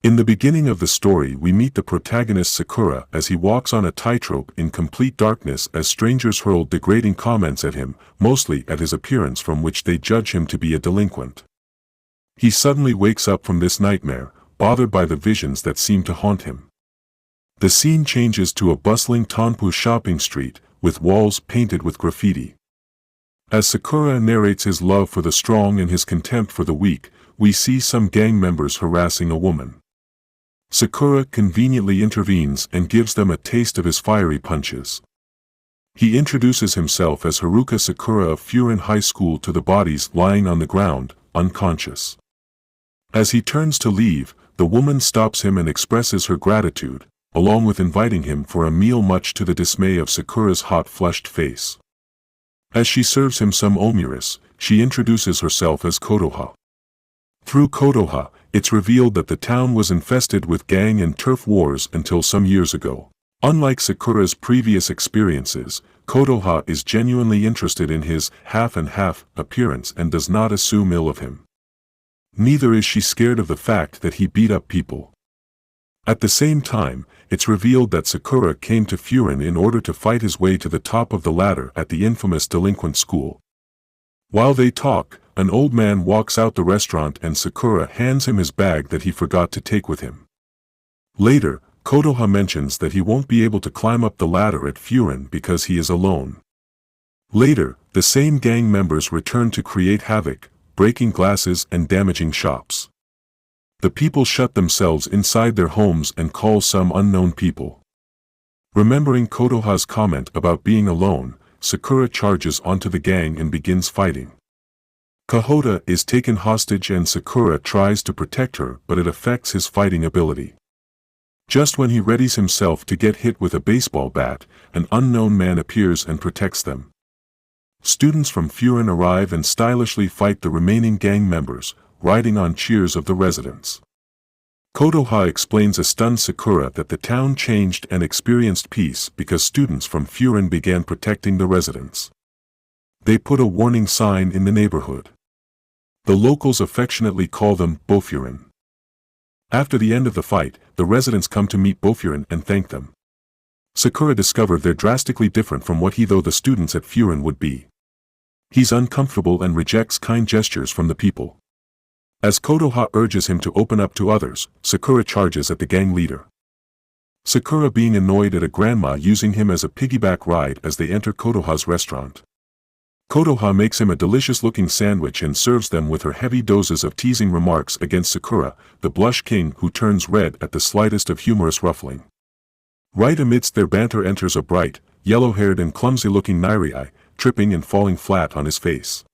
In the beginning of the story we meet the protagonist Sakura as he walks on a tightrope in complete darkness as strangers hurl degrading comments at him, mostly at his appearance from which they judge him to be a delinquent. He suddenly wakes up from this nightmare, bothered by the visions that seem to haunt him. The scene changes to a bustling Tanpu shopping street, with walls painted with graffiti. As Sakura narrates his love for the strong and his contempt for the weak, we see some gang members harassing a woman. Sakura conveniently intervenes and gives them a taste of his fiery punches. He introduces himself as Haruka Sakura of Furin High School to the bodies lying on the ground, unconscious. As he turns to leave, the woman stops him and expresses her gratitude, along with inviting him for a meal, much to the dismay of Sakura's hot-flushed face. As she serves him some omurice, she introduces herself as Kotoha. Through Kotoha, it's revealed that the town was infested with gang and turf wars until some years ago. Unlike Sakura's previous experiences, Kotoha is genuinely interested in his half-and-half appearance and does not assume ill of him. Neither is she scared of the fact that he beat up people. At the same time, it's revealed that Sakura came to Furin in order to fight his way to the top of the ladder at the infamous delinquent school. While they talk, an old man walks out the restaurant and Sakura hands him his bag that he forgot to take with him. Later, Kotoha mentions that he won't be able to climb up the ladder at Furin because he is alone. Later, the same gang members return to create havoc, breaking glasses and damaging shops. The people shut themselves inside their homes and call some unknown people. Remembering Kotoha's comment about being alone, Sakura charges onto the gang and begins fighting. Kohota is taken hostage and Sakura tries to protect her, but it affects his fighting ability. Just when he readies himself to get hit with a baseball bat, an unknown man appears and protects them. Students from Furin arrive and stylishly fight the remaining gang members, riding on cheers of the residents. Kotoha explains a stunned Sakura that the town changed and experienced peace because students from Furin began protecting the residents. They put a warning sign in the neighborhood. The locals affectionately call them Bofurin. After the end of the fight, the residents come to meet Bofurin and thank them. Sakura discovered they're drastically different from what he though the students at Furin would be. He's uncomfortable and rejects kind gestures from the people. As Kotoha urges him to open up to others, Sakura charges at the gang leader. Sakura being annoyed at a grandma using him as a piggyback ride as they enter Kotoha's restaurant. Kotoha makes him a delicious-looking sandwich and serves them with her heavy doses of teasing remarks against Sakura, the blush king who turns red at the slightest of humorous ruffling. Right amidst their banter enters a bright, yellow-haired and clumsy-looking Nairai, tripping and falling flat on his face.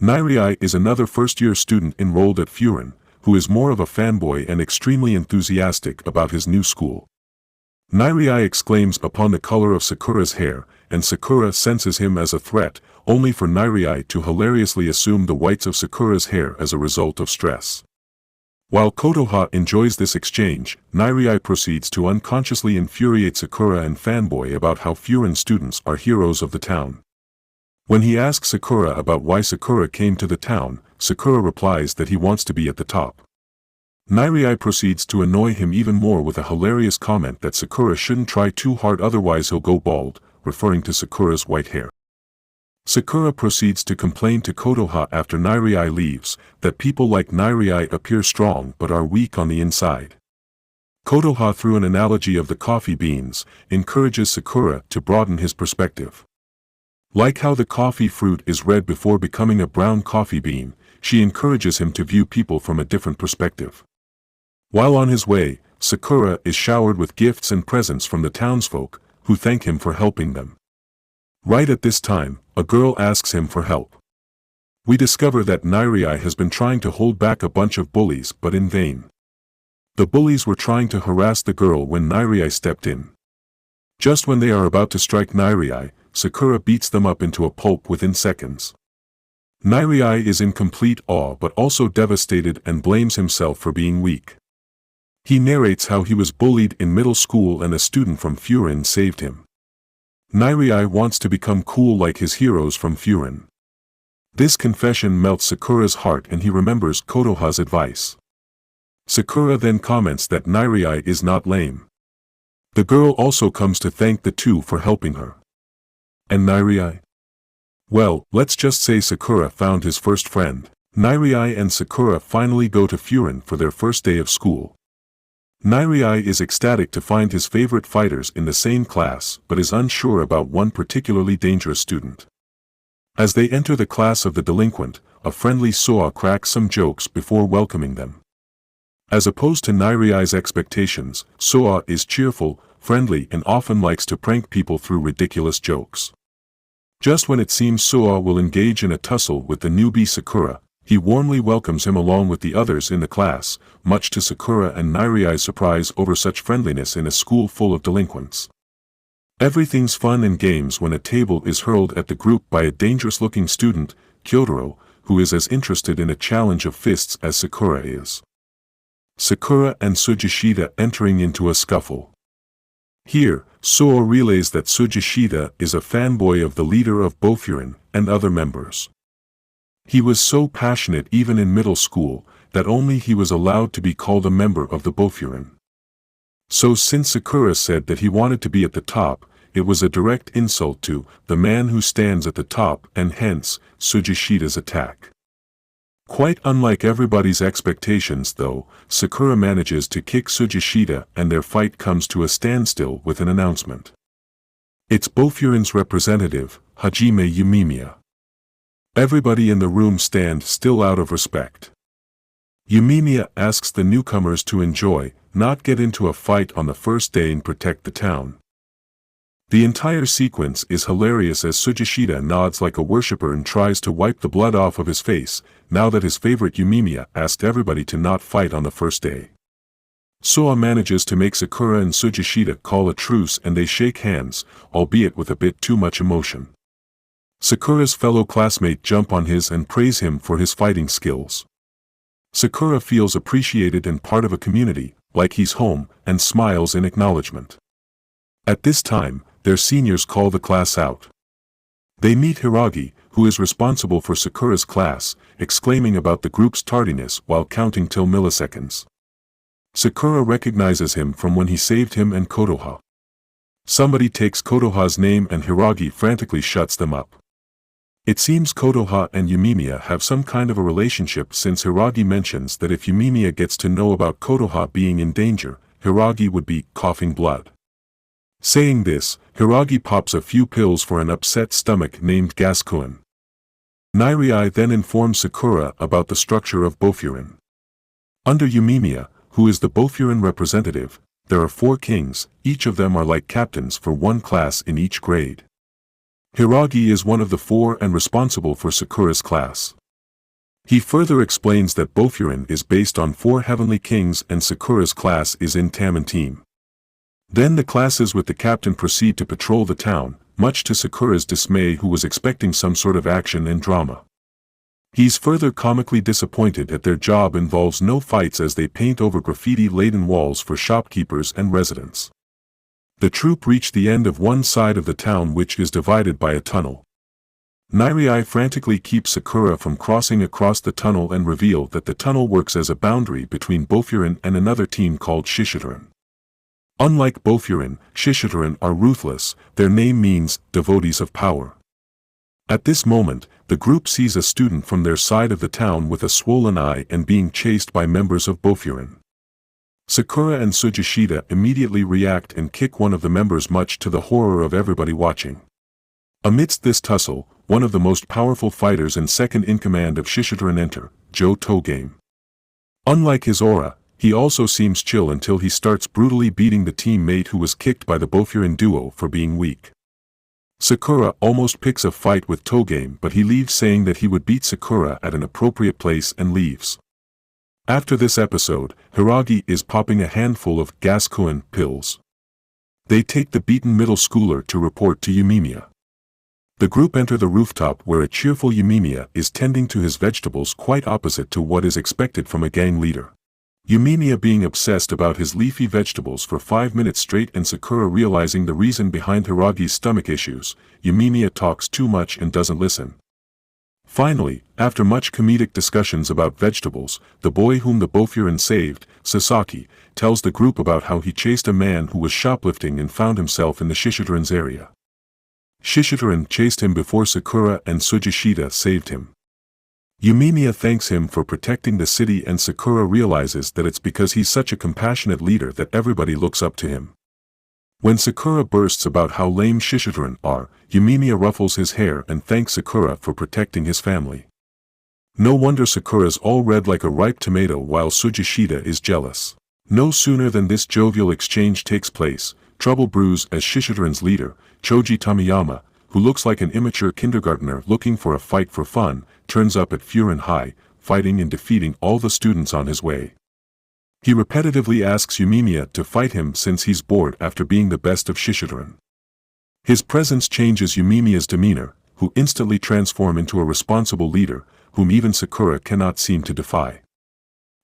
Nairai is another first-year student enrolled at Furin, who is more of a fanboy and extremely enthusiastic about his new school. Nairai exclaims upon the color of Sakura's hair, and Sakura senses him as a threat, only for Nairai to hilariously assume the whites of Sakura's hair as a result of stress. While Kotoha enjoys this exchange, Nairai proceeds to unconsciously infuriate Sakura and fanboy about how Furin students are heroes of the town. When he asks Sakura about why Sakura came to the town, Sakura replies that he wants to be at the top. Nairai proceeds to annoy him even more with a hilarious comment that Sakura shouldn't try too hard otherwise he'll go bald, referring to Sakura's white hair. Sakura proceeds to complain to Kotoha after Nairai leaves, that people like Nairai appear strong but are weak on the inside. Kotoha, through an analogy of the coffee beans, encourages Sakura to broaden his perspective. Like how the coffee fruit is red before becoming a brown coffee bean, she encourages him to view people from a different perspective. While on his way, Sakura is showered with gifts and presents from the townsfolk, who thank him for helping them. Right at this time, a girl asks him for help. We discover that Nairai has been trying to hold back a bunch of bullies but in vain. The bullies were trying to harass the girl when Nairai stepped in. Just when they are about to strike Nairai, Sakura beats them up into a pulp within seconds. Nairai is in complete awe but also devastated and blames himself for being weak. He narrates how he was bullied in middle school and a student from Furin saved him. Nairai wants to become cool like his heroes from Furin. This confession melts Sakura's heart and he remembers Kotoha's advice. Sakura then comments that Nairai is not lame. The girl also comes to thank the two for helping her. And Nairai? Well, let's just say Sakura found his first friend. Nairai and Sakura finally go to Furin for their first day of school. Nairai is ecstatic to find his favorite fighters in the same class but is unsure about one particularly dangerous student. As they enter the class of the delinquent, a friendly Soa cracks some jokes before welcoming them. As opposed to Nairai's expectations, Soa is cheerful, friendly and often likes to prank people through ridiculous jokes. Just when it seems Soa will engage in a tussle with the newbie Sakura, he warmly welcomes him along with the others in the class, much to Sakura and Nairai's surprise over such friendliness in a school full of delinquents. Everything's fun and games when a table is hurled at the group by a dangerous-looking student, Kyotaro, who is as interested in a challenge of fists as Sakura is. Sakura and Tsujishida entering into a scuffle. Here, Soa relays that Tsujishida is a fanboy of the leader of Bofurin and other members. He was so passionate even in middle school, that only he was allowed to be called a member of the Bofurin. So since Sakura said that he wanted to be at the top, it was a direct insult to the man who stands at the top and hence, Tsujishida's attack. Quite unlike everybody's expectations though, Sakura manages to kick Tsujishida and their fight comes to a standstill with an announcement. It's Bofurin's representative, Hajime Yumimiya. Everybody in the room stand still out of respect. Yumimiya asks the newcomers to enjoy, not get into a fight on the first day and protect the town. The entire sequence is hilarious as Tsujishida nods like a worshipper and tries to wipe the blood off of his face, now that his favorite Yumimiya asked everybody to not fight on the first day. Soa manages to make Sakura and Tsujishida call a truce and they shake hands, albeit with a bit too much emotion. Sakura's fellow classmate jump on his and praise him for his fighting skills. Sakura feels appreciated and part of a community, like he's home, and smiles in acknowledgement. At this time, their seniors call the class out. They meet Hiragi, who is responsible for Sakura's class, exclaiming about the group's tardiness while counting till milliseconds. Sakura recognizes him from when he saved him and Kotoha. Somebody takes Kotoha's name and Hiragi frantically shuts them up. It seems Kotoha and Yumimiya have some kind of a relationship since Hiragi mentions that if Yumimiya gets to know about Kotoha being in danger, Hiragi would be coughing blood. Saying this, Hiragi pops a few pills for an upset stomach named Gaskuin. Nairai then informs Sakura about the structure of Bofurin. Under Yumimiya, who is the Bofurin representative, there are 4 kings, each of them are like captains for one class in each grade. Hiragi is one of the 4 and responsible for Sakura's class. He further explains that Bofurin is based on 4 heavenly kings and Sakura's class is in Taman team. Then the classes with the captain proceed to patrol the town, much to Sakura's dismay who was expecting some sort of action and drama. He's further comically disappointed that their job involves no fights as they paint over graffiti-laden walls for shopkeepers and residents. The troop reach the end of one side of the town which is divided by a tunnel. Nairai frantically keeps Sakura from crossing across the tunnel and reveal that the tunnel works as a boundary between Bofurin and another team called Shishidoran. Unlike Bofurin, Shishidoran are ruthless, their name means devotees of power. At this moment, the group sees a student from their side of the town with a swollen eye and being chased by members of Bofurin. Sakura and Tsujishida immediately react and kick one of the members much to the horror of everybody watching. Amidst this tussle, one of the most powerful fighters and second in command of Shishidoran enter, Joe Togame. Unlike his aura, he also seems chill until he starts brutally beating the teammate who was kicked by the Bofurin duo for being weak. Sakura almost picks a fight with Togame but he leaves saying that he would beat Sakura at an appropriate place and leaves. After this episode, Hiragi is popping a handful of Gaskuin pills. They take the beaten middle schooler to report to Yumimiya. The group enter the rooftop where a cheerful Yumimiya is tending to his vegetables quite opposite to what is expected from a gang leader. Yumimiya being obsessed about his leafy vegetables for 5 minutes straight and Sakura realizing the reason behind Hiragi's stomach issues, Yumimiya talks too much and doesn't listen. Finally, after much comedic discussions about vegetables, the boy whom the Bofurans saved, Sasaki, tells the group about how he chased a man who was shoplifting and found himself in the Shishidoran's area. Shishidoran chased him before Sakura and Tsujishita saved him. Yumiya thanks him for protecting the city and Sakura realizes that it's because he's such a compassionate leader that everybody looks up to him. When Sakura bursts about how lame Shishidoran are, Yumiya ruffles his hair and thanks Sakura for protecting his family. No wonder Sakura's all red like a ripe tomato while Tsujishita is jealous. No sooner than this jovial exchange takes place, trouble brews as Shishidoran's leader, Choji Tomiyama, who looks like an immature kindergartner looking for a fight for fun, turns up at Furin High, fighting and defeating all the students on his way. He repetitively asks Yumiya to fight him since he's bored after being the best of Shishidoran. His presence changes Yumiya's demeanor, who instantly transform into a responsible leader, whom even Sakura cannot seem to defy.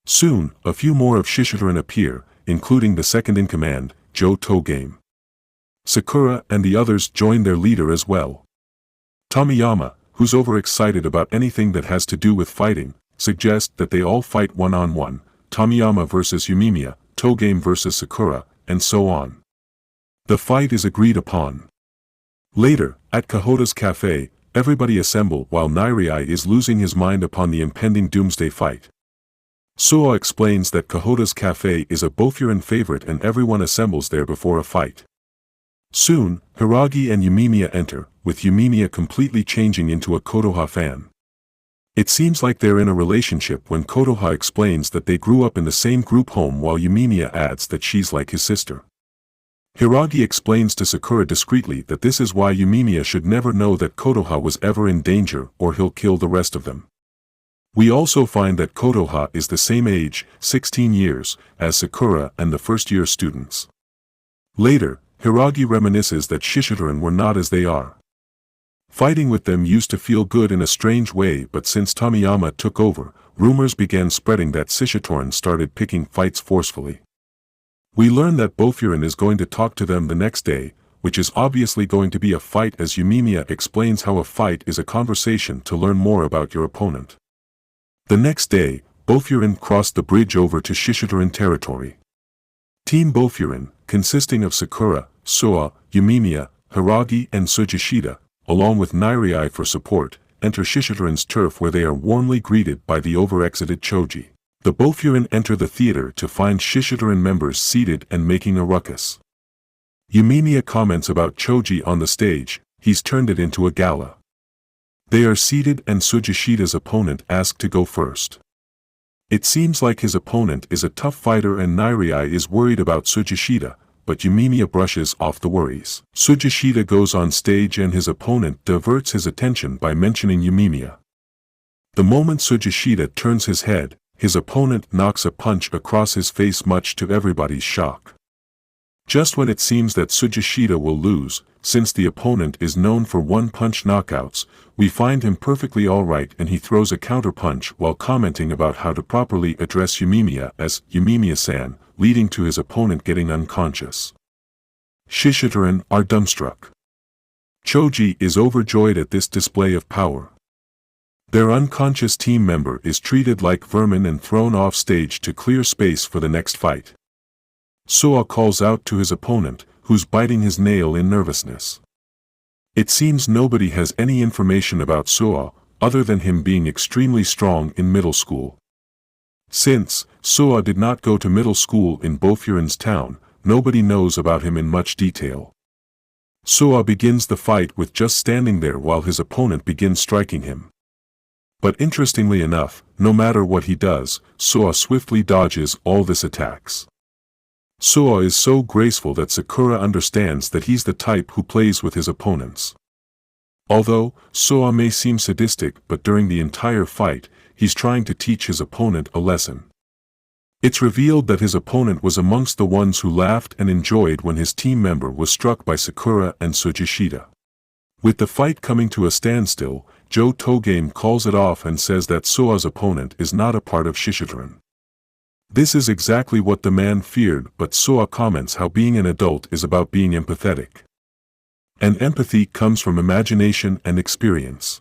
Soon, a few more of Shishidoran appear, including the second-in-command, Joe Togame. Sakura and the others join their leader as well. Tomiyama, who's overexcited about anything that has to do with fighting, suggests that they all fight one-on-one, Tomiyama versus Yumiya, Togame versus Sakura, and so on. The fight is agreed upon. Later, at Kahota's cafe, everybody assemble while Nairai is losing his mind upon the impending doomsday fight. Suo explains that Kahota's cafe is a Bofuran favorite and everyone assembles there before a fight. Soon, Hiragi and Yumiya enter, with Yumiya completely changing into a Kotoha fan. It seems like they're in a relationship when Kotoha explains that they grew up in the same group home while Yumiya adds that she's like his sister. Hiragi explains to Sakura discreetly that this is why Yumiya should never know that Kotoha was ever in danger or he'll kill the rest of them. We also find that Kotoha is the same age, 16 years, as Sakura and the first-year students. Later, Hiragi reminisces that Shishidoran were not as they are. Fighting with them used to feel good in a strange way, but since Tomiyama took over, rumors began spreading that Shishidoran started picking fights forcefully. We learn that Bofuran is going to talk to them the next day, which is obviously going to be a fight, as Yumiya explains how a fight is a conversation to learn more about your opponent. The next day, Bofuran crossed the bridge over to Shishidoran territory. Team Bofuran, consisting of Sakura, Suo, Yumiya, Hiragi and Tsujishita, along with Nairai for support, enter Shishidoran's turf where they are warmly greeted by the over-exited Choji. The Bofuran enter the theater to find Shishidoran members seated and making a ruckus. Yumiya comments about Choji on the stage, he's turned it into a gala. They are seated and Tsujishita's opponent asked to go first. It seems like his opponent is a tough fighter and Nairai is worried about Tsujishita, but Yumiya brushes off the worries. Tsujishita goes on stage and his opponent diverts his attention by mentioning Yumiya. The moment Tsujishita turns his head, his opponent knocks a punch across his face, much to everybody's shock. Just when it seems that Tsujishita will lose, since the opponent is known for one-punch knockouts, we find him perfectly alright and he throws a counter-punch while commenting about how to properly address Yumiya as Yumiya-san, leading to his opponent getting unconscious. Shishidoran are dumbstruck. Choji is overjoyed at this display of power. Their unconscious team member is treated like vermin and thrown off stage to clear space for the next fight. Suo calls out to his opponent, who's biting his nail in nervousness. It seems nobody has any information about Suo, other than him being extremely strong in middle school. Since Suo did not go to middle school in Bofuran's town, nobody knows about him in much detail. Suo begins the fight with just standing there while his opponent begins striking him. But interestingly enough, no matter what he does, Suo swiftly dodges all these attacks. Suo is so graceful that Sakura understands that he's the type who plays with his opponents. Although Suo may seem sadistic, but during the entire fight, he's trying to teach his opponent a lesson. It's revealed that his opponent was amongst the ones who laughed and enjoyed when his team member was struck by Sakura and Tsujishita. With the fight coming to a standstill, Joe Togame calls it off and says that Suo's opponent is not a part of Shishidoran. This is exactly what the man feared, but Suo comments how being an adult is about being empathetic. And empathy comes from imagination and experience.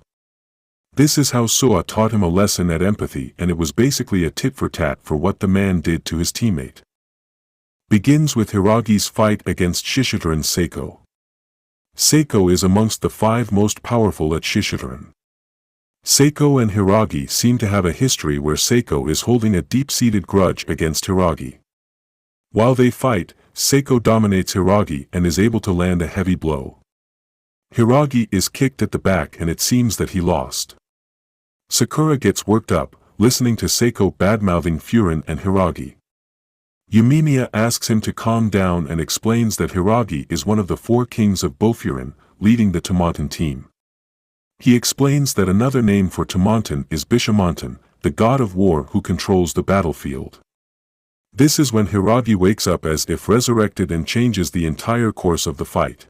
This is how Soa taught him a lesson at empathy, and it was basically a tit for tat for what the man did to his teammate. Begins with Hiragi's fight against Shishidoran Seiko. Seiko is amongst the 5 most powerful at Shishidoran. Seiko and Hiragi seem to have a history where Seiko is holding a deep-seated grudge against Hiragi. While they fight, Seiko dominates Hiragi and is able to land a heavy blow. Hiragi is kicked at the back and it seems that he lost. Sakura gets worked up, listening to Seiko bad-mouthing Furin and Hiragi. Yumimiya asks him to calm down and explains that Hiragi is one of the 4 kings of Bofurin, leading the Tomonton team. He explains that another name for Tomonton is Bishamonton, the god of war who controls the battlefield. This is when Hiragi wakes up as if resurrected and changes the entire course of the fight.